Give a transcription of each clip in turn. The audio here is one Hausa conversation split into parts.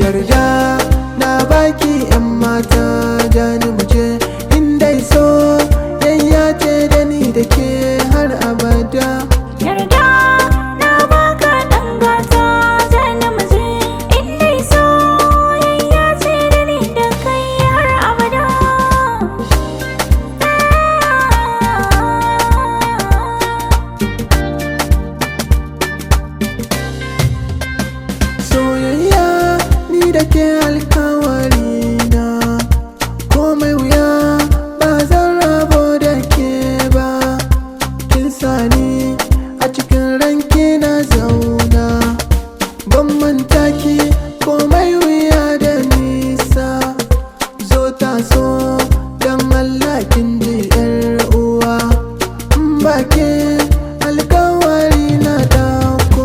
Yarda na baki 'yan mata, jani muje inda so yayya ce da ni da ke har abada. Yarda na baka ɗan gata, jani muje inda so yayya ce da ni da kai har abada. Soyayya ni da ke alkawari na, komai wuya ba zan rabo da ke ba. Kin sani a cikin ranki na zauna, ban manta ki komai wuya da nisa. Zo taso don Allah kin ji 'yar uwa, in ba ke alkawari na dauko.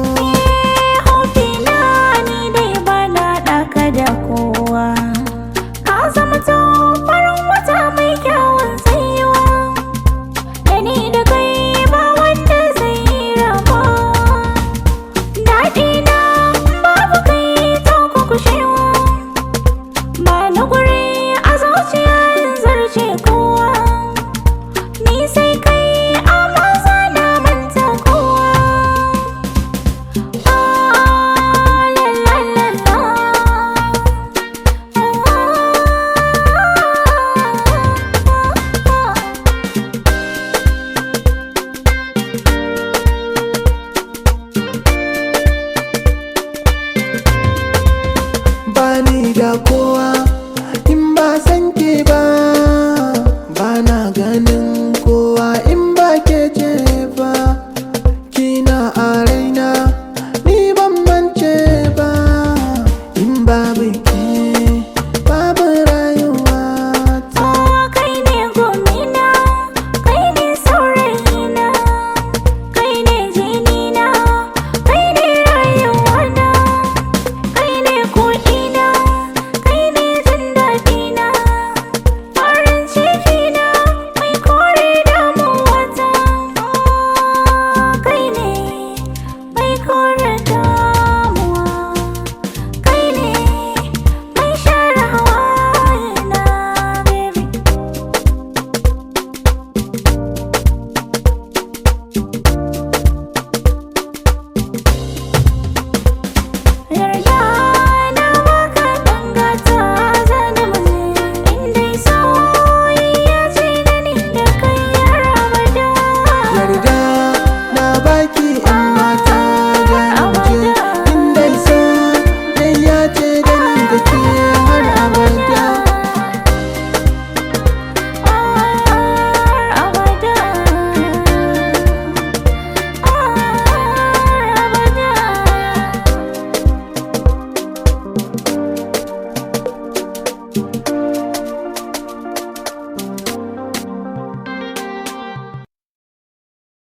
Hotuna ni dai bana ɗaka da kowa, ka zama to farin wata mai kyawun tsayuwa, da ni da kai ba wanda zai yi rabo. Daɗi na babu kai to ku kushewa, ba na guri a zuciya in zarce kowa, ni sai kai amma na manta kowa. Bani da ko